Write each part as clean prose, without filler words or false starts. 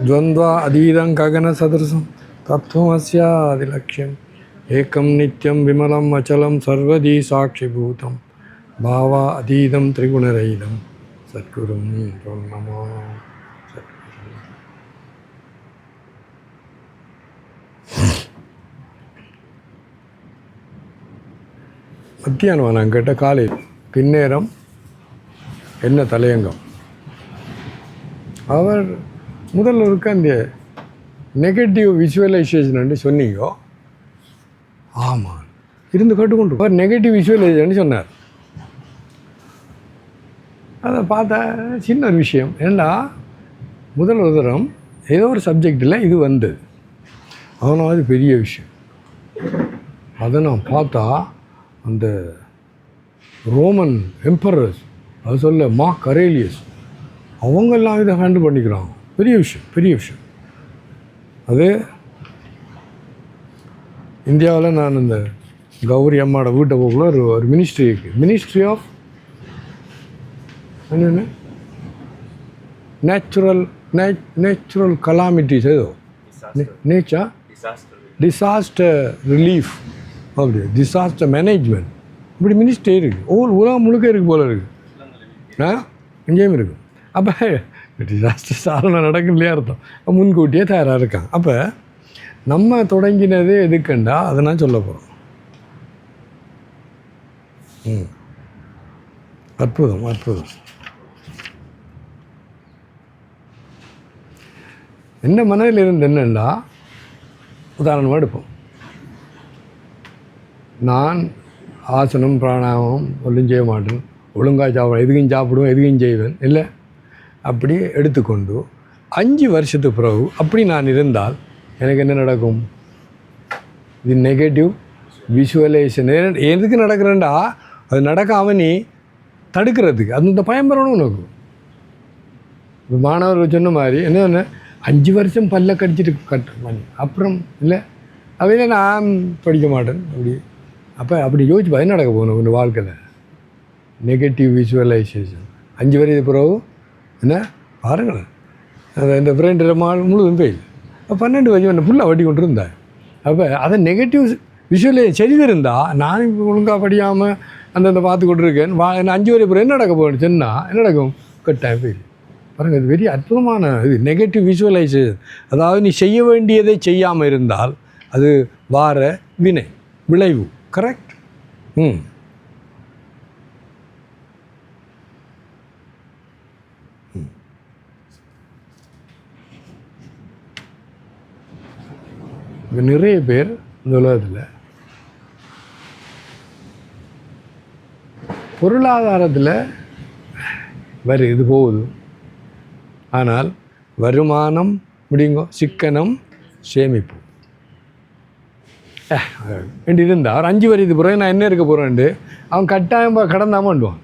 द्वन्द्वा अधीतं गगनसदृशं तत्त्वमस्यादिलक्ष्यम् एकं नित्यं विमलम् अचलं सर्वदी साक्षिभूतं भावा अधीतं त्रिगुणरहितं सद्गुरुं नमो மத்தியானம் நான் கேட்ட காலையில் பின்னேரம் என்ன தலையங்கம் அவர் முதல்ல இருக்க அந்த நெகட்டிவ் விஷுவலைசேஷன் சொன்னீங்க. ஆமாம் இருந்து கேட்டுக்கொண்டு அவர் நெகட்டிவ் விஷுவலைசேஷன் சொன்னார். அதை பார்த்தா சின்ன ஒரு விஷயம். ஏன்னா முதல் ஒரு தரம் ஏதோ ஒரு சப்ஜெக்டில் இது வந்தது, அதனால் அது பெரிய விஷயம். அதை நான் பார்த்தா அந்த ரோமன் எம்பரர்ஸ் அது சொல்ல மார்க் அரேலியஸ் அவங்கெல்லாம் இதை ஹேண்டில் பண்ணிக்கிறாங்க. பெரிய விஷயம், பெரிய விஷயம். அது இந்தியாவில் நான் இந்த கௌரி அம்மாவோட வீட்டை போக்குள்ள ஒரு மினிஸ்ட்ரி இருக்குது, மினிஸ்ட்ரி ஆஃப் என்னென்ன நேச்சுரல் கலாமிட்டிஸ், ஏதோ டிசாஸ்டர் ரிலீஃப், அப்படி டிசாஸ்டர் மேனேஜ்மெண்ட், இப்படி மினிஸ்ட்ரி இருக்குது. உலகம் முழுக்க இருக்குது போல இருக்குது, இங்கேயும் இருக்குது. அப்போ டிசாஸ்டர் சாதாரண நடக்கும் இல்லையா அர்த்தம், முன்கூட்டியே தயாராக இருக்காங்க. அப்போ நம்ம தொடங்கினது எதுக்குண்டா அதை நான் சொல்ல போகிறோம். அற்புதம் அற்புதம். என்ன மனதில் இருந்து என்னென்னா, உதாரணமாக எடுப்போம், நான் ஆசனம் பிராணாயாமம் ஒன்றும் செய்ய மாட்டேன், ஒழுங்காக சாப்பிடுவேன், எதுக்கும் சாப்பிடுவேன், எதுக்கும் செய்வேன் இல்லை, அப்படி எடுத்துக்கொண்டு 5 வருஷத்துக்கு பிறகு அப்படி நான் இருந்தால் எனக்கு என்ன நடக்கும்? இது நெகட்டிவ் விஷுவலைசேஷன். எதுக்கு நடக்கிறேன்டா, அது நடக்காமல் நீ தடுக்கிறதுக்கு அது இந்த பயம் பெறணும் உனக்கு. இப்போ மாணவர்கள் சொன்ன மாதிரி என்ன 5 வருஷம் பல்ல கடிச்சிட்டு கட்டுறேன் அப்புறம் இல்லை அப்படின்னா நான் படிக்க மாட்டேன் அப்படி. அப்போ அப்படி யோசிச்சு என்ன நடக்க போகணும் இந்த வாழ்க்கையில்? நெகட்டிவ் விஷுவலைசேஷன் 5 வருஷத்துக்கு பிறகு என்ன பாருங்களேன், அதை இந்த ஃப்ரெண்டு முழுதும் போயிடுது. இப்போ 12 வயசு என்ன ஃபுல்லாக வட்டி கொண்டு இருந்தேன். அப்போ அதை நெகட்டிவ் விஷுவலைஸ் செய்திருந்தால் நான் இப்போ ஒழுங்காக படியாமல் அந்தந்த பார்த்து கொண்டிருக்கேன். 5 வரை பிறகு என்ன நடக்க போகணும் சொன்னால் என்ன நடக்கும்? கட்டாயம் போயிடுது. பாருங்கள், இது பெரிய அற்புதமான இது நெகட்டிவ் விஷுவலைசேஷன். அதாவது நீ செய்ய வேண்டியதை செய்யாமல் இருந்தால் அது வார விளைவு. கரெக்ட். இப்போ நிறைய பேர் இந்த உலகத்தில் பொருளாதாரத்தில் இது போகுது, ஆனால் வருமானம் முடியுங்கோ சிக்கனம் சேமிப்பு வேண்டி இருந்தால் ஒரு 5 வருஷத்துக்கு பிறகு நான் என்ன இருக்க போகிறேன்ட்டு அவன் கட்டாயம் கடன் தான் பண்ணுவான்.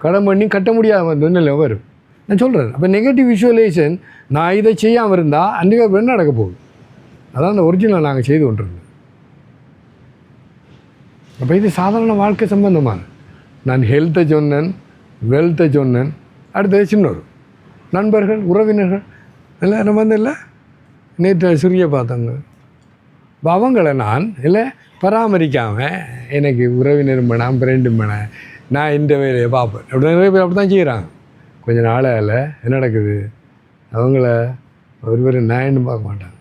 கடன் பண்ணி கட்ட முடியாமல் இல்லை வரும். நான் சொல்கிறேன். அப்போ நெகட்டிவ் விஷுவலைசேஷன், நான் இதை செய்யாமல் இருந்தால் அன்றைக்கு என்ன நடக்க போகுது? அதான் அந்த ஒரிஜினல் நாங்கள் செய்து கொண்டிருந்தோம். அப்போ இது சாதாரண வாழ்க்கை சம்பந்தமான, நான் ஹெல்த்தை சொன்னேன், வெல்த்தை சொன்னேன், அடுத்தது சின்னொரு நண்பர்கள் உறவினர்கள் இல்லை நம்ம இல்லை நேற்று சிறிய பார்த்தாங்க. இப்போ அவங்கள நான் இல்லை பராமரிக்காமல் எனக்கு உறவினரும் வேணாம் ஃப்ரெண்டும் வேணாம், நான் இந்த வேலையை பார்ப்பேன் அப்படி நிறைய பேர் அப்படி தான் செய்கிறாங்க. கொஞ்சம் நாளாக என்ன நடக்குது, அவங்கள ஒருவர் நான் பார்க்க மாட்டாங்க.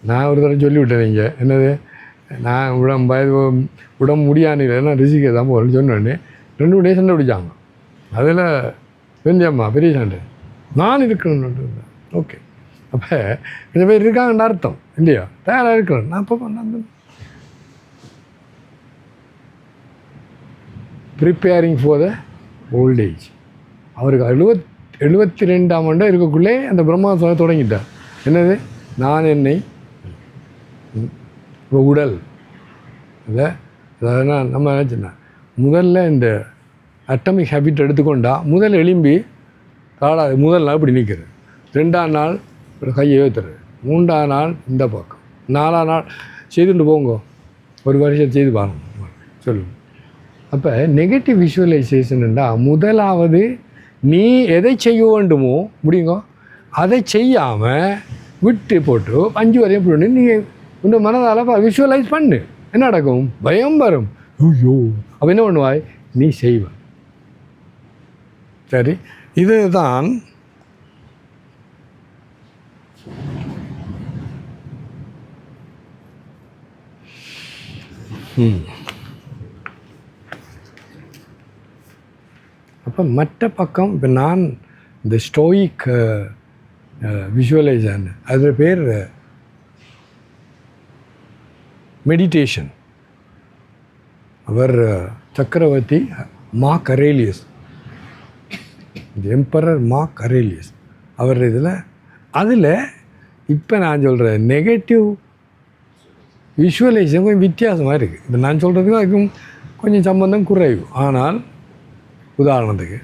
நான் ஒரு தடவை சொல்லிவிட்டேன், நீங்கள் என்னது நான் உடம்பு முடியான்னு நான் ரிசிக்க தான் போகிறேன்னு சொன்னோடனே 2 டே சண்டை பிடிச்சாங்க. அதில் பெரியம்மா பெரிய சண்டை நான் இருக்கணும்னு. ஓகே, அப்போ கொஞ்சம் பேர் இருக்காங்கன்னு அர்த்தம் இல்லையா? தயாராக இருக்கிறேன் நான். இப்போ நான் preparing for the old age. அவருக்கு 72ஆம் ஆண்டு இருக்கக்குள்ளே அந்த பிரம்மாசனை தொடங்கிட்டார். என்னது? நான் என்னை இப்போ உடல் இதை அதாவது நம்ம நினச்சின்னா முதல்ல இந்த அட்டமிக் ஹேபிட் எடுத்துக்கொண்டா முதல் எலும்பி காடாது. முதல் நாள் இப்படி நிற்கிறது, 2ஆம் நாள் ஒரு கையை ஏற்றுறது, 3ஆம் நாள் இந்த பக்கம், 4ஆம் நாள் செய்துட்டு போங்க. ஒரு வருஷம் செய்து பாருங்க சொல்லுங்கள். அப்போ நெகட்டிவ் விஷுவலைசேஷன்டா முதலாவது நீ எதை செய்ய வேண்டுமோ முடியுங்க அதை செய்யாமல் விட்டு போட்டு 5 வரையும் போட்டு நீங்கள் உங்கள் மனதால் விஷுவலைஸ் பண்ணு. என்ன நடக்கும்? பயம் வரும். ஐயோ, அப்போ என்ன பண்ணுவாய்? நீ செய்வ. சரி, இதுதான் அப்போ மற்ற பக்கம் இப்போ நான் இந்த ஸ்டோயிக் விஷுவலைசேஷன் அது பேர் மெடிடேஷன். அவர் சக்கரவர்த்தி Mark Aurelius, emperor Mark Aurelius அவர் இதில் அதில் இப்போ நான் சொல்கிற நெகட்டிவ் விஷுவலைசேஷன் கொஞ்சம் வித்தியாசமாக இருக்குது. இப்போ நான் சொல்கிறதுக்கும் அதுக்கும் கொஞ்சம் சம்பந்தம் குறைவு. ஆனால் உதாரணத்துக்கு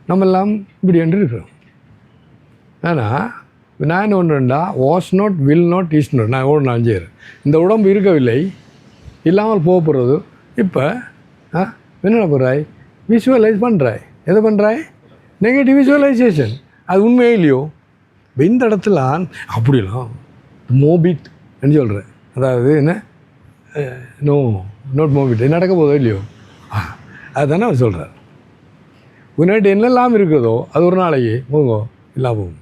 நம்மெல்லாம் இப்படி என்று இருக்கிறோம். ஆனால் நான் என்ன ஒன்றுண்டா was not, will not, is not. நான் ஓடு நான் செய்கிறேன். இந்த உடம்பு இருக்கவில்லை, இல்லாமல் போக போகிறது. இப்போ என்ன போகிறாய்? விஷுவலைஸ் பண்ணுறாய். எதை பண்ணுறாய்? Negative visualisation. அது உண்மையே இல்லையோ? இப்போ இந்த இடத்துல அப்படிலாம் மோபிட் என்று சொல்கிறேன். அதாவது என்ன? நோ நாட் மோபிட். நடக்க போதோ இல்லையோ? அதுதானே அவர் சொல்கிறார். உன்னிட்ட என்னெல்லாம் இருக்கிறதோ அது ஒரு நாளைக்கு போங்க இல்லாம போகும்.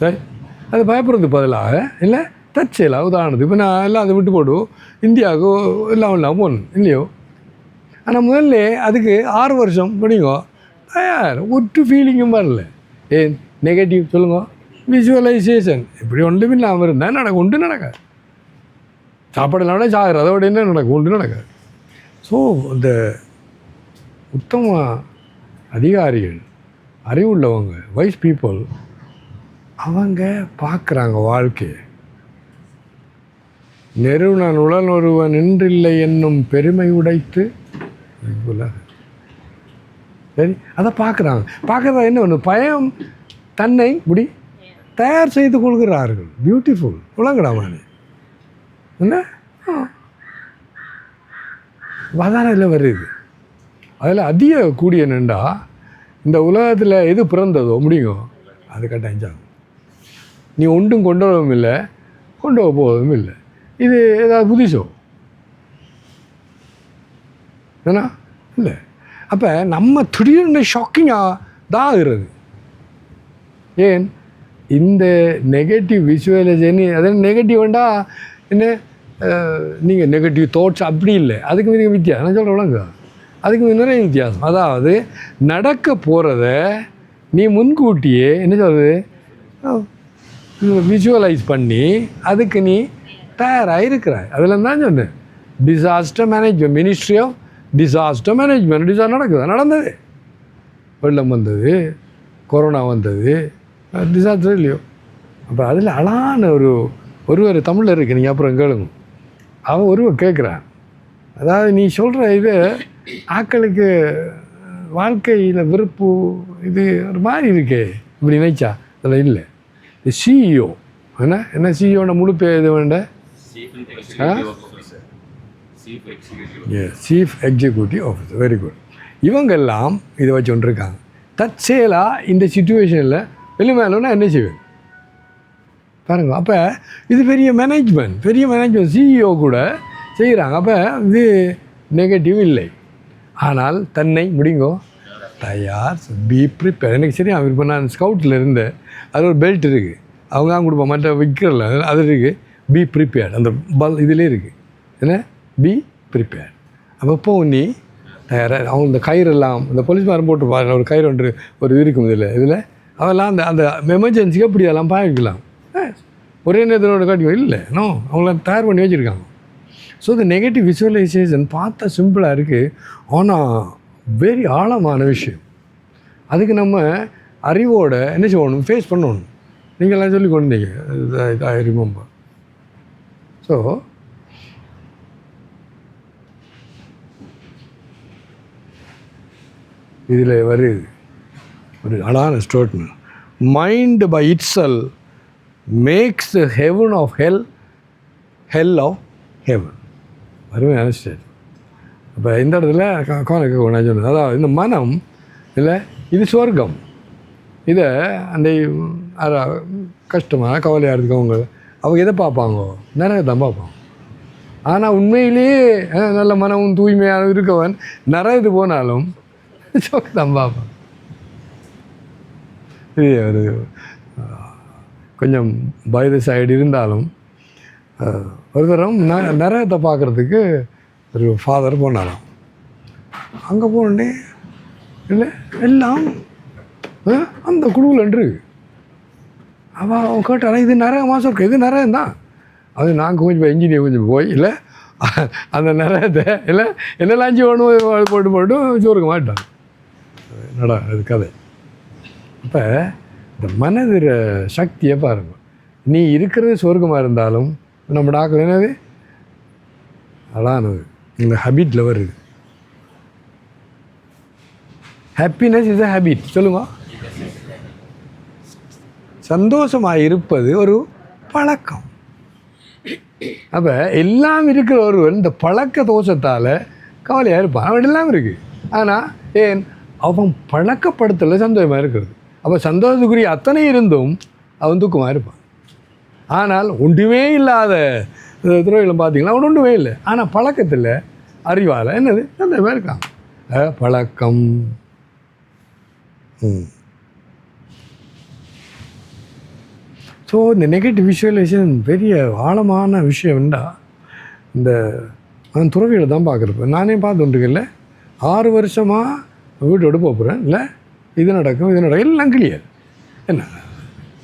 சரி, அது பயப்படுறது பதிலாக இல்லை தற்செயலாக. உதாரணத்துக்கு இப்போ நான் எல்லாம் அதை விட்டு போட்டு இந்தியாவுக்கு எல்லாம் இல்லாமல் போகணும் இல்லையோ? ஆனால் முதல்ல அதுக்கு 6 வருஷம் படிங்க தயார். ஒட்டு ஃபீலிங்கும் வரல. ஏன் நெகட்டிவ் சொல்லுங்க? விஷுவலைசேஷன். இப்படி ஒன்றும் இல்லாமல் இருந்தால் நடக்கும். ஒன்று நடக்காது. சாப்பாடு விட சாகுறது அதோட என்ன நடக்கும்? ஒன்று நடக்காது. ஸோ இந்த உத்தம அதிகாரிகள், அறிவுள்ளவங்க, வைஸ் பீப்புள், அவங்க பார்க்குறாங்க வாழ்க்கையை. நெருவன் உடல் ஒருவன் நின்றில்லை என்னும் பெருமை உடைத்து சரி அதை பார்க்குறாங்க. பார்க்குறதா என்ன ஒன்று பயம் தன்னை இப்படி தயார் செய்து கொள்கிறார்கள். பியூட்டிஃபுல். உலகடாமானே என்ன வதானத்தில் வருது. அதில் அதிக கூடிய நின்றா இந்த உலகத்தில் எது பிறந்ததோ முடியும் அது கட்டாயம். நீ ஒன்றும் கொண்டு வரவும் இல்லை, கொண்டு வர போவதும் இல்லை. இது ஏதாவது புதுசோ ஏன்னா இல்லை. அப்போ நம்ம திடீர்னு ஷாக்கிங்காக தான் ஆகுறது. ஏன்? இந்த நெகட்டிவ் விஷுவலைசேஷன். அதனால் நெகட்டிவ்ண்டா என்ன? நீங்கள் நெகட்டிவ் தாட்ஸ் அப்படி இல்லை. அதுக்கு நீங்கள் வித்தியாசம் நான் சொல்கிற விளங்க. அதுக்கு நிறைய வித்தியாசம். அதாவது நடக்க போகிறத நீ முன்கூட்டியே என்ன சொல்கிறது விஷுவலைஸ் பண்ணி அதுக்கு நீ தயாராக இருக்கிறாய். அதில் தான் சொன்னேன் disaster management, ministry of disaster management. Disaster நடக்குது, நடந்தது. வெள்ளம் வந்தது, கொரோனா வந்தது, டிசாஸ்டர் இல்லையோ? அப்போ அதில் அழகான ஒருவர் தமிழில் இருக்குது, நீங்கள் அப்புறம் கேளுங்க. அவன் ஒருவர் கேட்குறான், அதாவது நீ சொல்கிற இது ஆக்களுக்கு வாழ்க்கையில் விருப்பு இது ஒரு மாதிரி இருக்கே இப்படி நினைச்சா அதில் இல்லை. சிஇஓ என்ன சிஇஓட முழு பேர் இது வேண்ட chief executive officer. Very good. இவங்கெல்லாம் இதை வச்சு கொண்டிருக்காங்க. தற்செயலாக இந்த சிச்சுவேஷனில் வெளிமேலன்னா என்ன செய்வேன் பாருங்க. அப்போ இது பெரிய மேனேஜ்மெண்ட் சிஇஓ கூட செய்கிறாங்க. அப்போ இது நெகட்டிவ் இல்லை. ஆனால் தன்னை முடிங்கோ தயார், பி ப்ரிப்பேர். எனக்கு சரி இப்போ நான் ஸ்கவுட்டில் இருந்தேன். அது ஒரு பெல்ட் இருக்குது, அவங்க தான் கொடுப்போம், மற்ற விற்கிறல அது இருக்குது. பி ப்ரிப்பேர்ட் அந்த இதிலே இருக்குது என்ன, பி ப்ரிப்பேர்ட். அப்போ நீ தயாராக அவங்க இந்த கயிறெல்லாம் இந்த போலீஸ்மாரன் போட்டு பாருங்கள், ஒரு கயிறு ஒன்று ஒரு இருக்கும் இதில் அதெல்லாம் அந்த எமர்ஜென்சிக்கு அப்படி அதெல்லாம் பாய்க்கலாம். ஒரே நேரத்தோட காட்டி இல்லை நோ, அவங்கள தயார் பண்ணி வச்சுருக்காங்க. ஸோ இந்த நெகட்டிவ் விஷுவலைசேஷன் பார்த்தா சிம்பிளாக இருக்குது, ஆனால் வெரி ஆழமான விஷயம். அதுக்கு நம்ம அறிவோட என்ன செய்யணும், ஃபேஸ் பண்ணணும். நீங்கள்லாம் சொல்லி கொண்டீங்க ஐ ரிமெம்பர். ஸோ இதில் வருது ஒரு அழகான statement. Mind by itself makes the heaven of hell of heaven. அருமையான ஸ்டேட். இப்போ இந்த இடத்துல நான் சொன்னது, அதாவது இந்த மனம் இல்லை இது சொர்க்கம். இதை அந்த கஷ்டமாக கவலையாக இருக்கவங்க அவங்க எதை பார்ப்பாங்க? நரகத்தை தான் பார்ப்பாங்க. ஆனால் உண்மையிலேயே நல்ல மனமும் தூய்மையாக இருக்கவன் நரகத்து போனாலும் சொர்க்கம் பார்ப்பான். இது ஒரு கொஞ்சம் பை சைடு இருந்தாலும் ஒரு தரம் நரகத்தை பார்க்குறதுக்கு ஒரு ஃபாதர் போனாராம். அங்கே போனே இல்லை எல்லாம் அந்த குழுவில் இருக்கு. அவன் கேட்டாலும் இது நரகமாக சொல்கிறேன், இது நரகம் தான். அது நாங்கள் கொஞ்சம் இன்ஜினியர் கொஞ்சம் போய் இல்லை அந்த நரகத்தை இல்லை என்னெல்லாம் அஞ்சு வேணும் போட்டு சோறுக்க மாட்டான். என்னடா அது கதை. அப்போ இந்த மனதிற சக்தியை பாருங்கள். நீ இருக்கிறது சொர்க்கமாக இருந்தாலும் நம்ம டாக்டர் என்னது அடானது இந்த ஹேபிட்டில் வருது. Happiness is a habit. சொல்லுங்க. சந்தோஷமாக இருப்பது ஒரு பழக்கம். அப்போ எல்லாம் இருக்கிற ஒருவன் இந்த பழக்க தோஷத்தால் கவலையாக இருப்பான். அவன் எல்லாம் இருக்குது. ஆனால் ஏன் அவன் பழக்கப்படுத்தல சந்தோஷமாக இருக்கிறது. அப்போ சந்தோஷத்துக்குரிய அத்தனை இருந்தும் அவன் தூக்கமாக இருப்பான். ஆனால் ஒன்றுமே இல்லாத துறைகளும் பார்த்தீங்கன்னா அவன் ஒன்றுமே இல்லை. ஆனால் பழக்கத்தில் அறிவால் என்னது சந்தோஷமாக இருக்கான். பழக்கம். ஸோ இந்த நெகட்டிவ் விஷுவலைசேஷன் பெரிய ஆழமான விஷயம்டா. இந்த நான் துறவியில் தான் பார்க்குறப்ப நானே பார்த்துட்டுருக்கேன்ல 6 வருஷமாக வீட்டோடு போகிறேன் இல்லை இது நடக்கும் எல்லாம் கிளியர். என்ன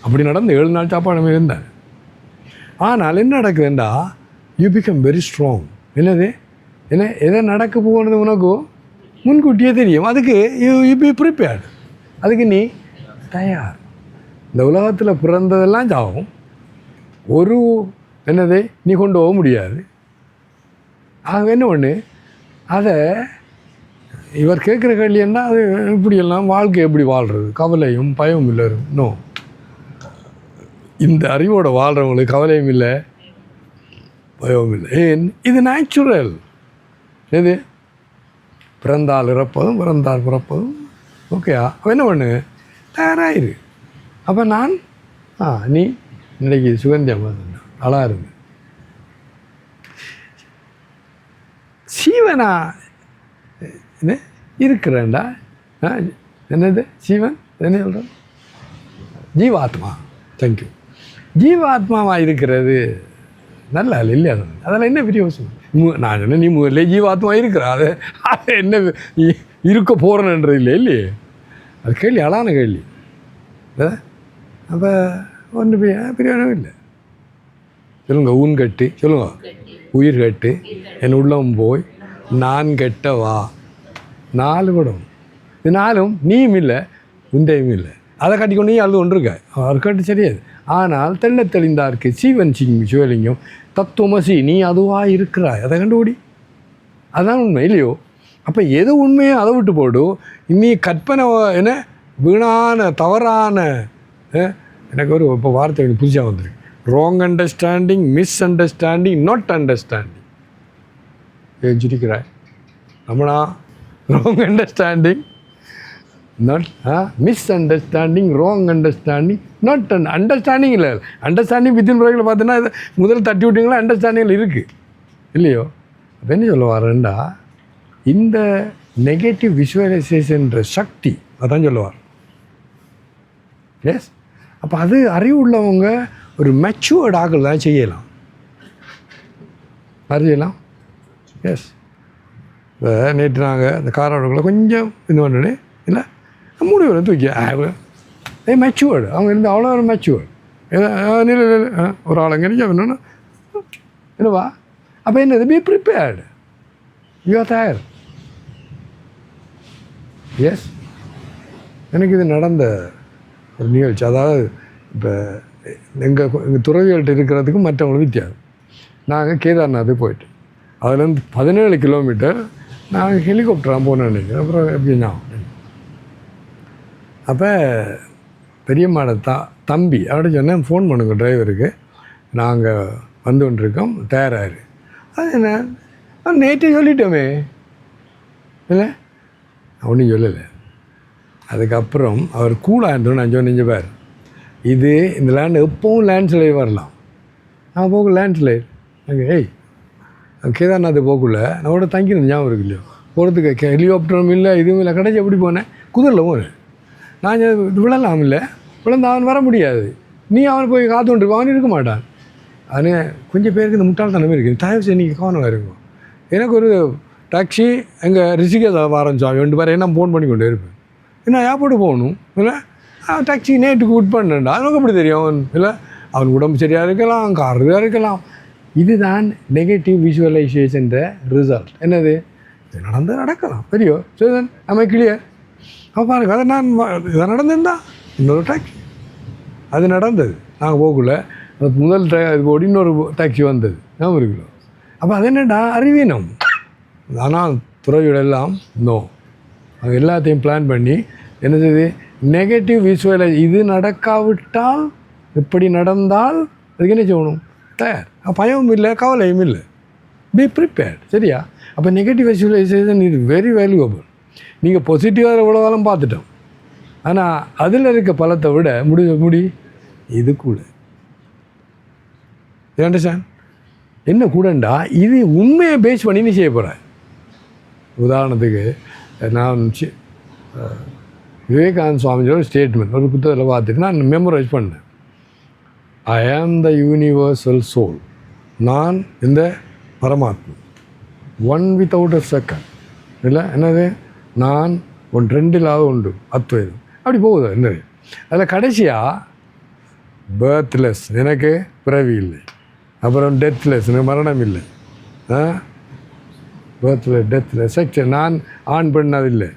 அப்படி நடந்து 7 நாள் சாப்பாடு இருந்தேன். ஆனால் என்ன நடக்குதுண்டா யூ பிகம் வெரி ஸ்ட்ராங். என்னது என்ன எதை நடக்க போகிறது உனக்கும் முன்கூட்டியே தெரியும். அதுக்கு யூ பி ப்ரிப்பேர்டு. அதுக்கு நீ தயார். இந்த உலகத்தில் பிறந்ததெல்லாம் சாகும். ஒரு என்னதை நீ கொண்டு போக முடியாது. ஆக என்ன ஒன்று அதை இவர் கேட்குற கேள்வின்னா அது இப்படியெல்லாம் வாழ்க்கை எப்படி வாழ்கிறது? கவலையும் பயமும் இல்லை. நோ, இந்த அறிவோட வாழ்கிறவங்களுக்கு கவலையும் இல்லை பயமும் இல்லை. ஏன் இது நேச்சுரல். எது பிறந்தால் இறப்பதும் பிறந்தால் பிறப்பதும். ஓகேயா? அவன் என்ன பண்ணு தயாராகிரு. அப்போ நான் நீ இன்றைக்கி சுகந்தியமாக நல்லா இருந்து சீவனா என்ன இருக்கிறேன்டா. என்னது சீவன் என்ன சொல்கிறேன்? ஜீவாத்மா. தேங்க்யூ. ஜீவாத்மாவாக இருக்கிறது நல்லா இல்லை இல்லையா? அதெல்லாம் என்ன பெரிய யோசனை? நான் சொன்னேன் நீ முதல்ல ஜீவாத்மா இருக்கிற அது என்ன இருக்க போகிறேன்ன்றது இல்லை இல்லையே. அது கேள்வி அழகான கேள்வி. அப்போ ஒன்று பிரியாணம் இல்லை. சொல்லுங்க. ஊன் கட்டு சொல்லுங்க. உயிர் கட்டு என் உள்ளம் போய் நான் கெட்ட வா. 4 படம். இது 4ம் நீயும் இல்லை உண்டையும் இல்லை. அதை கட்டிக்கொண்டு நீ அழுது கொண்டிருக்க. அவர் கட்டு சரியாது. ஆனால் தெள்ள தெளிந்தாருக்கு சீவன் சிவலிங்கம் தத்துவமசி நீ அதுவாக இருக்கிறாய். அதை கண்டுபிடி. அதுதான் உண்மை இல்லையோ? அப்போ எது உண்மையோ அதை விட்டு போடு. நீ கற்பனை என்ன வீணான தவறான எனக்கு ஒரு இப்போ வார்த்தை புதுசாக வந்துருக்கு. Wrong understanding, miss understanding, not understanding. ஏஞ்சிருக்கிறாய் நம்மளா? Wrong understanding, not miss understanding, wrong understanding, not understanding இல்லை. அண்டர்ஸ்டாண்டிங் வித்தின் பிறகு பார்த்தீங்கன்னா முதல்ல தட்டி விட்டிங்களா அண்டர்ஸ்டாண்டிங்கில் இருக்குது இல்லையோ? அப்போ என்ன சொல்ல வரேன்டா இந்த நெகட்டிவ் விஷுவலைசேஷன்ற சக்தி அதான் சொல்லுவார். எஸ். அப்போ அது அறிவு உள்ளவங்க ஒரு மெச்சுவர்ட் ஆக்கள் தான் செய்யலாம். அறியலாம். எஸ். இப்போ நேற்று நாங்கள் அந்த காரோடக்குள்ள கொஞ்சம் இது பண்ணு இல்லை 3 பேரும் தூக்கி மெச்சுவர்டு அவங்க இருந்து அவ்வளோ ஒரு மெச்சுவர்டு ஒரு ஆளுங்க என்னன்னா என்னவா. அப்போ என்னது பி ப்ரிப்பேர்டு. யூ ஆர் தயார். எஸ். எனக்கு இது நடந்த ஒரு நிகழ்ச்சி. அதாவது இப்போ எங்கள் துறவிகள்கிட்ட இருக்கிறதுக்கும் மற்றவங்களுக்கு வித்தியாசம். நாங்கள் கேதார்நாத் போயிட்டு அதுலேருந்து 17 கிலோமீட்டர் நாங்கள் ஹெலிகாப்டராக போனோம் நினைக்கிறேன். அப்புறம் எப்படின்னா அப்போ பெரியம்மாட தம்பி அப்படி சொன்னேன் ஃபோன் பண்ணுங்க டிரைவருக்கு நாங்கள் வந்து கொண்டிருக்கோம் தயாராகிரு. அது என்ன நேற்று சொல்லிட்டோமே இல்லை ஒன்றும் சொல்லலை. அதுக்கப்புறம் அவர் கூலாக இருந்தோம். நான் சொன்ன பேர் இது இந்த லேண்டு எப்போவும் லேண்ட் ஸ்லைட் வரலாம். நான் போக லேண்ட் ஸ்லைட் ஏய் கேதார்நாத் போக்குள்ள நான் கூட தங்கியிருந்தேன், ஞாபகம் இருக்கு இல்லையோ. போகிறதுக்கு ஹெலிகாப்டரும் இல்லை, இதுவும் இல்லை. கடைசி எப்படி போனேன், குதிரில் போனேன். நான் இது விழலாம் இல்லை, விழுந்து அவன் வர முடியாது. நீ அவனை போய் காத்து கொண்டிருப்பான், அவன் இருக்க மாட்டான். அது கொஞ்சம் பேருக்கு இந்த முட்டாள்தனமே இருக்குது. தயவு செய்து நீங்கள் கவனமாக இருக்கும். எனக்கு ஒரு டாக்ஸி எங்கள் ரிஷிகேஷ் ஆரம்பிச்சான் 2 பேரை நான் ஃபோன் பண்ணி கொண்டு இருப்பேன். என்ன ஏர்போர்ட்டு போகணும் இல்லை, டாக்ஸி நேட்டுக்கு புக் பண்ணேன்டா. அவனுக்கு எப்படி தெரியும் அவன் இல்லை, அவன் உடம்பு சரியாக இருக்கலாம், காராக இருக்கலாம். இதுதான் நெகட்டிவ் விஷுவலைசேஷன் ரிசல்ட். என்னது, இது நடக்கலாம் பெரியோ சரி நம்ம கிளியர். அப்போ பாருங்க, அதை நான் இதை நடந்திருந்தா இன்னொரு டாக்ஸி அது நடந்தது. நாங்கள் போகக்குள்ள அது முதல் இது ஓடி இன்னொரு டாக்ஸி வந்தது, ஞாபகம் இருக்குல்ல. அப்போ அது என்னடா அறிவீனம். ஆனால் துறையோட எல்லாம் நோ, அது எல்லாத்தையும் பிளான் பண்ணி என்ன செய்யுது, நெகட்டிவ் விஷுவலைஸ். இது நடக்காவிட்டால் எப்படி நடந்தால் அதுக்கு என்ன செய்யணும், தயார். பயமும் இல்லை, கவலையும் இல்லை, பி ப்ரிப்பேர்ட். சரியா? அப்போ நெகட்டிவ் விஷுவலைசேஷன் இது வெரி வேல்யூபிள். நீங்கள் பாசிட்டிவாக எவ்வளோ காலம் பார்த்துட்டோம், ஆனால் அதில் இருக்க பலத்தை விட முடி இது கூட. அண்டர்ஸ்டாண்ட்? என்ன கூடண்டா, இது உண்மையை பேஸ் பண்ணி நீ செய்ய போகிறேன். உதாரணத்துக்கு நான் விவேகானந்த சுவாமியோட ஸ்டேட்மெண்ட் ஒரு புத்தகத்தில் பார்த்துட்டு நான் மெமரைஸ் பண்ணேன். ஐ ஆம் த யூனிவர்சல் சோல். நான் இந்த பரமாத்மா, ஒன் வித்தவுட் அ செகண்ட். இல்லை என்னது, நான் 2 அத்வைதம். அப்படி போகுது என்னது. அதில் கடைசியாக பேர்த்லெஸ், எனக்கு பிறவி இல்லை. அப்புறம் டெத்லெஸ், எனக்கு மரணம் இல்லை. பேர்த்லெஸ், டெத்லெஸ், செக்ஸ், நான் ஆண் பெண்ணதில்லை.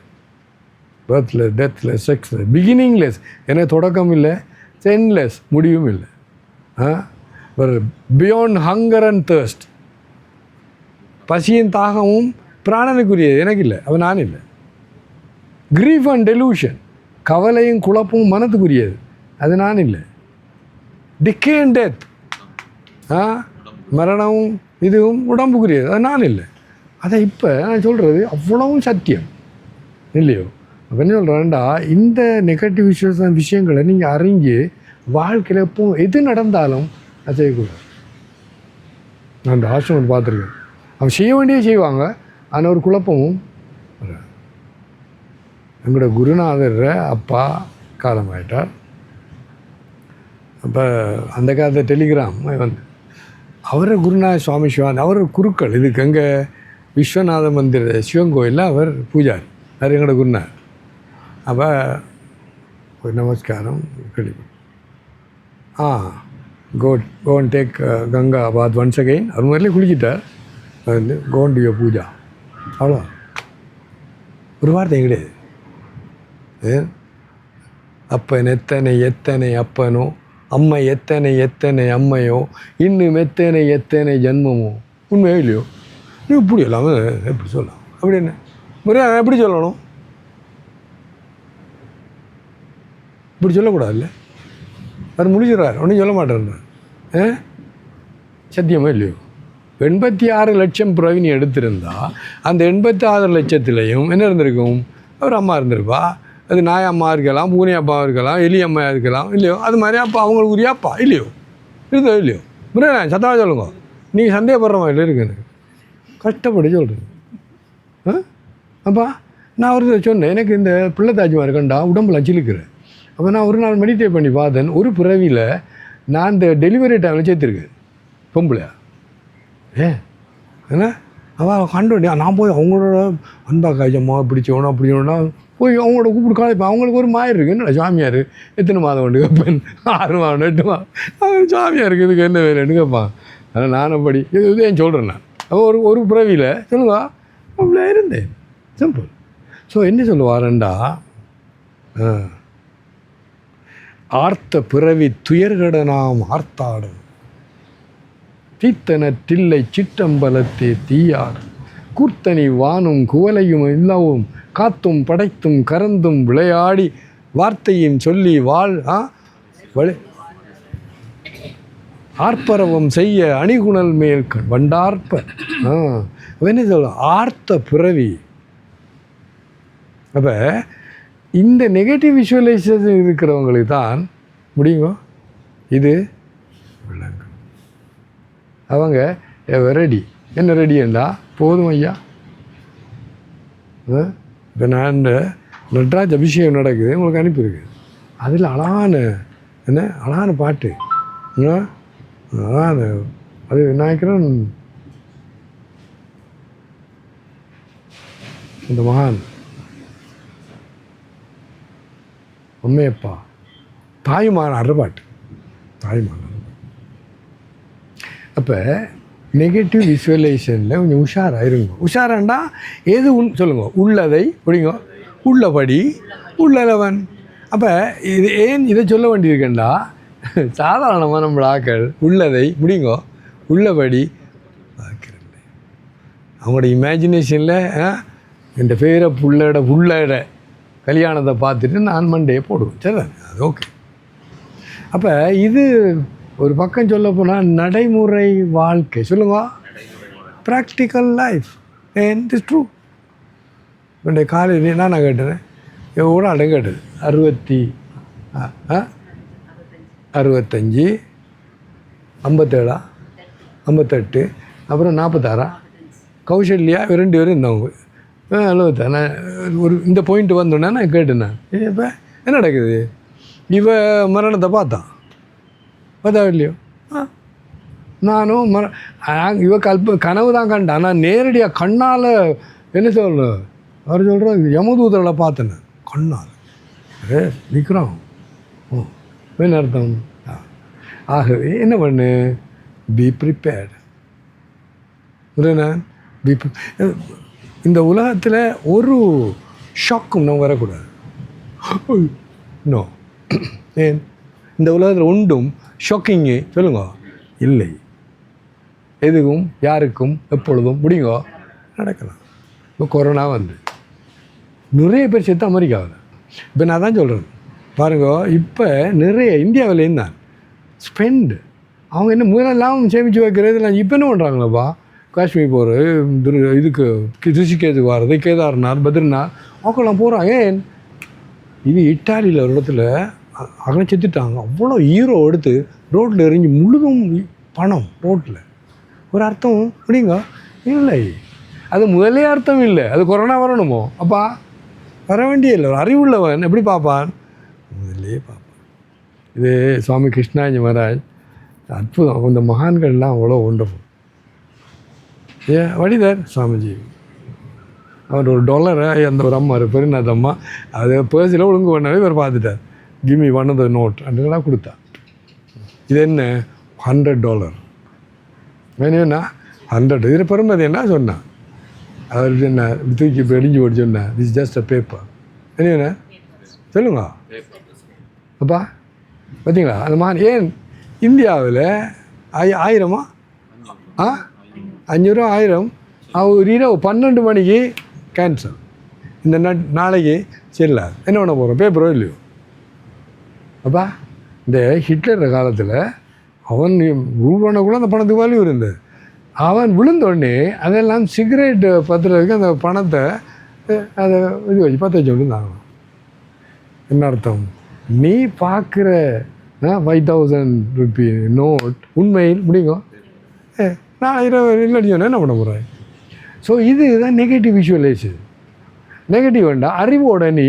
பேர்த்லெஸ், டெத்லெஸ், செக்ஸ்லெஸ், பிகினிங்லெஸ், எனக்கு தொடக்கம் இல்லை, எண்ட்லெஸ், முடிவும் இல்லை. பியாண்ட் ஹங்கர் அண்ட் தேர்ஸ்ட், பசியின் தாகமும் பிராணனுக்குரியது, எனக்கு இல்லை, அவன் நான் இல்லை. கிரீஃப் அண்ட் டெலூஷன், கவலையும் குழப்பமும் மனத்துக்குரியது, அது நான் இல்லை. டிக்கே அண்ட் டெத், மரணமும் இதுவும் உடம்புக்குரியது, அது நான் இல்லை. அதை இப்போ நான் சொல்கிறது அவ்வளவும் சத்தியம் இல்லையோ. அப்போ என்ன சொல்கிறேன்டா, இந்த நெகட்டிவ் விஷயங்களை நீங்கள் அறிஞ்சு வாழ்க்கையில் எப்போ எது நடந்தாலும் அது செய்யக்கூடாது. நான் அந்த ஆசிரமம் பார்த்துருக்கேன், அவன் செய்ய வேண்டியது செய்வாங்க, ஆனால் ஒரு குழப்பமும். எங்களோட குருநாதர் அப்பா காலமாயிட்டார். அப்போ அந்த காலத்தை டெலிகிராம் வந்து அவரை குருநாத சுவாமி சிவானந்த், அவர் குருக்கள் இதுக்கு எங்கே விஸ்வநாத மந்திர சிவன் கோயிலில் அவர் பூஜாரி, அவர் எங்களோட குருநாதர். அப்போ ஒரு நமஸ்காரம் கழிவு கோன் டேக் கங்கா பாத் ஒன்ஸ் அகைன். அது மாதிரிலே குளிச்சிட்டார். வந்து கோன் டு யோர் பூஜா, அவ்வளோ. ஒரு வார்த்தை கிடையாது. அப்பன் எத்தனை எத்தனை அப்பனோ, அம்மை எத்தனை எத்தனை அம்மையோ, இன்னும் எத்தனை எத்தனை ஜென்மமோ. உண்மையோ இல்லையோ, நீ இப்படி எல்லாமே எப்படி சொல்லலாம், அப்படி என்ன முறையா எப்படி சொல்லணும், இப்படி சொல்லக்கூடாது இல்லை. அவர் முடிச்சிடறார், ஒன்றும் சொல்ல மாட்டேன்றார். சத்தியமா இல்லையோ. 86 லட்சம் பிறவி நீ எடுத்திருந்தா அந்த 86 லட்சத்துலேயும் என்ன இருந்திருக்கும், ஒரு அம்மா இருந்திருப்பா. அது நாய் அம்மா இருக்கலாம், பூனை அப்பா இருக்கலாம், எலி அம்மா இருக்கலாம் இல்லையோ. அது மாதிரி அப்பா அவங்களுக்கு உரிய அப்பா இல்லையோ, இருந்தோ இல்லையோ. முறையா சத்தமாக சொல்லுங்க. நீங்கள் சந்தேகப்படுற மாதிரி இருக்கு, எனக்கு கஷ்டப்பட்டு சொல்கிறேன். அப்பா நான் ஒரு சொன்னேன், எனக்கு இந்த பிள்ளை தாஜ்மா இருக்கண்டா உடம்புல சிலுக்கிறேன். அப்போ நான் ஒரு நாள் மெடிடேட் பண்ணி பார்த்தேன். ஒரு பிறவியில் நான் இந்த டெலிவரி டைமில் சேர்த்துருக்கேன் பொம்பளை. ஏன்னா அவன் கண்டு நான் போய் அவங்களோட அன்பா காய்ச்சம்மா பிடிச்சவனா அப்படின்னா போய் அவங்களோட கூப்பிட்டு காலைப்பேன். அவங்களுக்கு ஒரு மாயம் இருக்குது, என்னடா சாமியார் எத்தனை மாதம் கொண்டு கேட்பேன், 6 மாதம் 8 மாதம் அவன் சாமியாருக்கு இதுக்கு என்ன வேலைன்னு கேட்பான். ஆனால் நான் அப்படி இது ஏன் சொல்கிறேன். நான் அப்போ ஒரு பிறவியில் சொல்லுங்க அப்படியே இருந்தேன், சிம்பிள். ஸோ என்ன சொல்லுவாரண்டா, ஆர்த்த பிறவி துயர்கட நாம் ஆர்த்தாடும், தீத்தன தில்லை சிற்றம்பலத்தே தீயாடும், கூர்த்தனி வானும் குவலையும் இல்லவும், காத்தும் படைத்தும் கறந்தும் விளையாடி, வார்த்தையும் சொல்லி ஆர்ப்பரவம் செய்ய அணிகுணல் மேல் வண்டார்ப்ப. என்ன சொல்ல, ஆர்த்த பிறவி. அப்போ இந்த நெகட்டிவ் விஷுவலைசேஷன் இருக்கிறவங்களுக்கு தான் முடியுங்க இது விளங்கும். அவங்க ரெடி என்ன ரெடிண்டா போதும் ஐயா. இப்போ நான் இந்த நட்ராஜ் அபிஷேகம் நடக்குது உங்களுக்கு அனுப்பியிருக்கு. அதில் அழகான பாட்டு அழகான அது நினைக்கிறேன் இந்த மகான் உண்மையப்பா தாயுமான அறப்பாட்டு தாயுமான. அப்போ நெகட்டிவ் விஷுவலைசேஷனில் கொஞ்சம் உஷாராக இருங்க. உஷாராண்டா எது சொல்லுங்க உள்ளதை பிடிங்க உள்ளபடி உள்ளவன். அப்போ இது ஏன் இதை சொல்ல வேண்டியிருக்கேன்டா சாதாரணமாக நம்மள ஆக்கள் உள்ளதை முடியுங்க உள்ளபடி பார்க்குறேன். அவங்களோட இமேஜினேஷனில் என் பேரை புள்ளட கல்யாணத்தை பார்த்துட்டு நான் மண்டையை போடுவேன். சரி அது ஓகே. அப்போ இது ஒரு பக்கம் சொல்ல போனால் நடைமுறை வாழ்க்கை சொல்லுங்க practical life and is true. என்னுடைய காலையில் நான் கேட்டுறேன் எவ்வளோ அடம் கேட்டது 65 57 58 அப்புறம் 46 கௌசல்யா 2 பேரும் இருந்தவங்க 76. நான் ஒரு இந்த பாயிண்ட் வந்தோன்னே நான் கேட்டேன். நான் இப்போ என்ன நடக்குது இவ மரணத்தை பார்த்தா இல்லையோ நானும் இவ கனவு தான் கண்டேன். ஆனால் நேரடியாக கண்ணால் என்ன சொல்லணும் அவர் சொல்கிறோம் யமதூதர்களை பார்த்தேன் கண்ணால் விக்ரம் என்ன அர்த்தம். ஆகவே என்ன பண்ணு பி ப்ரிப்பேர்டு. இந்த உலகத்தில் ஒரு ஷாக்கும் நம்ம வரக்கூடாது. நோ ஏன் இந்த உலகத்தில் ஒன்றும் ஷாக்கிங்கு சொல்லுங்க இல்லை. எதுவும் யாருக்கும் எப்பொழுதும் முடியுங்க நடக்கலாம். இப்போ கொரோனா வந்து நிறைய பேர் செத்து அமெரிக்காவில். இப்போ நான் தான் சொல்கிறேன் பாருங்க. இப்போ நிறைய இந்தியாவிலேருந்து தான் ஸ்பெண்டு அவங்க என்ன முதலெல்லாம் சேமித்து வைக்கிறதுலாம் இப்போ என்ன பண்ணுறாங்களப்பா காஷ்மீர் போகிறது இதுக்கு ரிஷிகேஷுக்கு வர்றது கேதார்நாத் பத்ரிநாத் அவங்கெல்லாம் போகிறாங்க. ஏன் இது இட்டாலியில் ஒரு இடத்துல அங்கே செத்துட்டாங்க. அவ்வளோ ஹீரோ எடுத்து ரோட்டில் எறிஞ்சு முழுதும் பணம் ரோட்டில். ஒரு அர்த்தம் அப்படிங்க இல்லை. அது முதலே அர்த்தம் இல்லை. அது கொரோனா வரணுமோ அப்பா வர வேண்டிய இல்லை. ஒரு அறிவுள்ளவன் எப்படி பார்ப்பான் முதல்லே பார்ப்பான். இது சுவாமி கிருஷ்ணாஜி மகாராஜ் அற்புதம். இந்த மகான்கள்லாம் அவ்வளோ ஒண்டர்ஃபுல். வடிதார் சுவாமிஜி அவர் ஒரு $1 அந்த ஒரு அம்மா பெருநாத் அம்மா அது பர்ஸில் ஒழுங்கு பண்ணவே இவர் பார்த்துட்டார். கிமி ஒன் ஆஃப் த நோட் அன்றுலாம் கொடுத்தா. இது என்ன $100 வேணும்னா 100 இதில் பெருமதி என்ன சொன்னான். அவர் என்ன தூக்கி இப்போ எடிஞ்சு போட்டு சொன்னேன் திஸ் ஜஸ்ட் அ பேப்பர் என்ன சொல்லுங்க அப்பா பார்த்தீங்களா அந்த மாதிரி. ஏன் இந்தியாவில் 1000 500 1000 ஒரு இரவு 12 மணிக்கு கேன்சல். இந்த நாளைக்கு செல்லாது என்ன பண்ண போகிறோம் பேப்பரோ இல்லையோ. அப்பா இந்த ஹிட்லர் காலத்தில் அவன் ரூபானக்குள்ள அந்த பணத்துக்கு வேல்யூ இருந்தது. அவன் விழுந்தோடனே அதெல்லாம் சிகரெட் பத்துறதுக்கு அந்த பணத்தை அதை இது வச்சு 10 வச்சு விழுந்தாங்க. என்ன அர்த்தம் நீ பார்க்குற 5000 ரூபி நோட் உண்மையில் முடியும் நான் 20 இல்லை என்ன பண்ண போகிறேன். ஸோ இதுதான் நெகட்டிவ் விஷுவலைசேஷன். நெகட்டிவ் வேண்டாம் அறிவோட நீ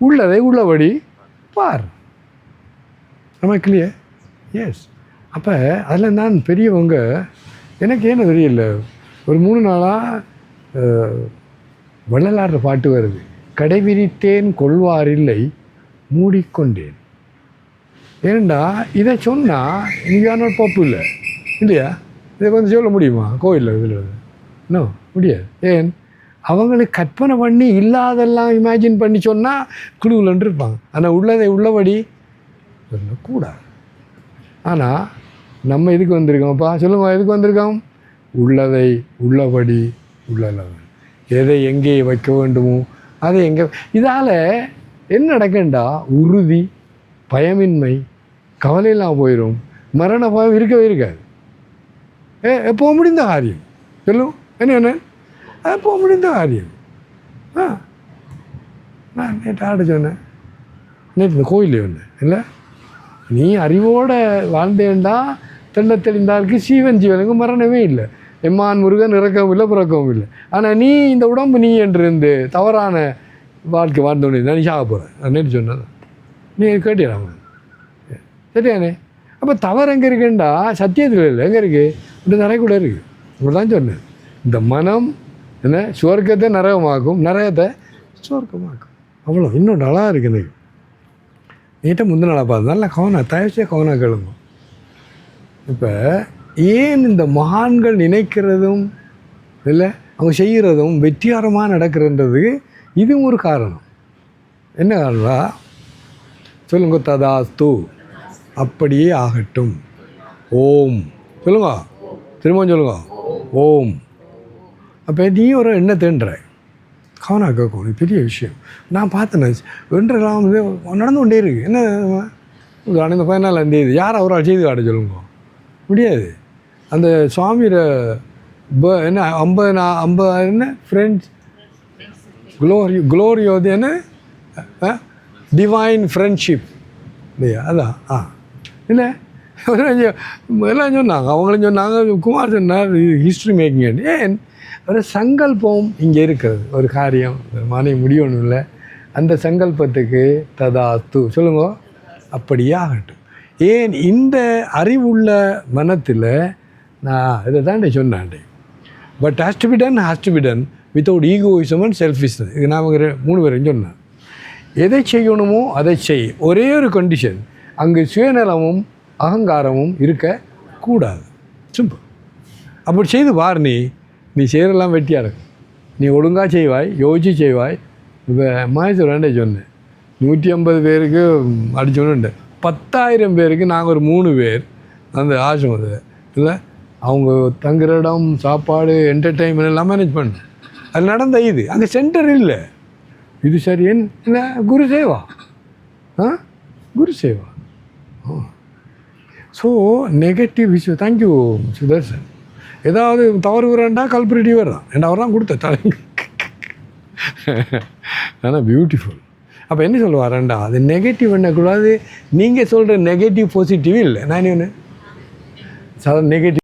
உள்ளதை உள்ளபடி பார். நம்ம கிளியர் எஸ். அப்போ அதில் நான் பெரியவங்க எனக்கு ஏன்னு தெரியல ஒரு 3 நாளாக வள்ளலாடுற பாட்டு வருது. கடைவிரித்தேன் கொள்வாரில்லை மூடிக்கொண்டேன். ஏன்டா இதை சொன்னால் இங்கே பப்பு இல்லை இல்லையா. இதை கொஞ்சம் சொல்ல முடியுமா கோயிலில் இதில் இன்னும் முடியாது. ஏன் அவங்களுக்கு கற்பனை பண்ணி இல்லாதெல்லாம் இமேஜின் பண்ணி சொன்னால் குழுவில்ன்று இருப்பாங்க. ஆனால் உள்ளதை உள்ளபடி சொல்லக்கூடாது. ஆனால் நம்ம எதுக்கு வந்திருக்கோம்ப்பா சொல்லுங்க எதுக்கு வந்திருக்கோம் உள்ளதை உள்ளபடி உள்ளளவன். எதை எங்கே வைக்க வேண்டுமோ அதை எங்கே. இதால் என்ன நடக்கண்டா உறுதி பயமின்மை கவலையெல்லாம் போயிடும். மரண பயம் இருக்கவே இருக்காது. எப்போ முடிந்த காரியம் சொல்லும் என்ன எப்போ முடிந்த காரியம். நான் நேற்று ஆட சொன்னேன், நேற்று இந்த கோயிலே வந்தேன் இல்லை, நீ அறிவோடு வாழ்ந்தேன்டா தெள்ள தெளிந்தாருக்கு சீவன் ஜீவனுக்கு மரணமே இல்லை, எம்மான் முருகன் இறக்கவும் இல்லை பிறக்கவும் இல்லை. ஆனால் நீ இந்த உடம்பு நீ என்று இருந்து தவறான வாழ்க்கை வாழ்ந்தோடனே நான் நீ சாக போகிறேன் நேற்று சொன்னேன். நீ கேட்டிடாம சரியானே? அப்போ தவறு எங்கே இருக்குண்டா சத்தியத்தில் இல்லை, எங்கே இருக்குது? இப்படி நிறைய கூட இருக்குது. இப்படி தான் சொன்னேன், இந்த மனம் என்ன சுவர்க்கத்தை நரகமாக்கும், நரகத்தை சுவர்க்கமாக்கும். அவ்வளோ இன்னும் நல்லா இருக்குது. எனக்கு நீட்டாக முந்தின நாளாக பார்த்து நல்லா கவனம் தயவுசே கவனம் கேளுங்க. இப்போ ஏன் இந்த மகான்கள் நினைக்கிறதும் இல்லை அவங்க செய்கிறதும் வெற்றிகரமாக நடக்கிறன்றது இதுவும் ஒரு காரணம். என்ன காரணம் சொல்லுங்க? ததாஸ்து, அப்படியே ஆகட்டும். ஓம் சொல்லுங்க, திரும்ப சொல்லுங்க, ஓம். அப்போ நீ ஒரு எண்ணத்தேன்ற கவனம் கேட்கும், இது பெரிய விஷயம். நான் பார்த்தேன் வென்றெல்லாம் வந்து நடந்து கொண்டே இருக்குது. என்ன இந்த 14ஆம் தேதி யார் அவரால் செய்து காட்ட சொல்லுங்க? முடியாது. அந்த சுவாமியோட என்ன 50 என்ன ஃப்ரெண்ட்ஸ் குளோரியோது என்ன டிவைன் ஃப்ரெண்ட்ஷிப் இல்லையா? அதான் இல்லை எல்லாம் சொன்னாங்க, அவங்களும் சொன்னாங்க, குமார் சொன்னார் ஹிஸ்ட்ரி மேக்கிங். ஏன் ஒரு சங்கல்பம் இங்கே இருக்கிறது, ஒரு காரியம் மனை முடியணும் இல்லை, அந்த சங்கல்பத்துக்கு ததாஸ்து சொல்லுங்க, அப்படியே ஆகட்டும். ஏன் இந்த அறிவுள்ள மனத்தில் நான் இதை தாண்டி சொன்னாண்டே, but has to be done without egoism and selfishness. இது நான் 3 பேரும் சொன்னேன். எதை செய்யணுமோ அதை செய், ஒரே ஒரு கண்டிஷன், அங்கு சுயநலமும் அகங்காரமும் இருக்கக்கூடாது. சிம்பிள். அப்படி செய்து பார், நீ செய்கிறெல்லாம் வெட்டியாக இருக்கும். நீ ஒழுங்காக செய்வாய், யோசிச்சு செய்வாய். இப்போ மாயசூரண்டே சொன்னேன், 150 பேருக்கு அடிச்சோன்னு 10,000 பேருக்கு நாங்கள் ஒரு 3 பேர் அந்த ஆசிரமத்தில் இல்லை, அவங்க தங்குற இடம், சாப்பாடு, என்டர்டெயின்மெண்ட் எல்லாம் மேனேஜ் பண்ணேன். அது நடந்த இது அங்கே சென்டர் இல்லை. இது சரி என்ன குரு சேவா, குரு சேவா. ஸோ நெகட்டிவ் விஷயம். தேங்க்யூ சுதர்சன். ஏதாவது தவறு வரேன்டா கல்பிரிட்டிவ் வர்றான், ஏன்னா அவர் தான் கொடுத்த தலை. ஆனால் பியூட்டிஃபுல். அப்போ என்ன சொல்லுவாரேண்டா, அது நெகட்டிவ் பண்ணக்கூடாது. நீங்கள் சொல்கிற நெகட்டிவ் பாசிட்டிவ் இல்லை, நான் ஒன்று சாதாரண நெகட்டிவ்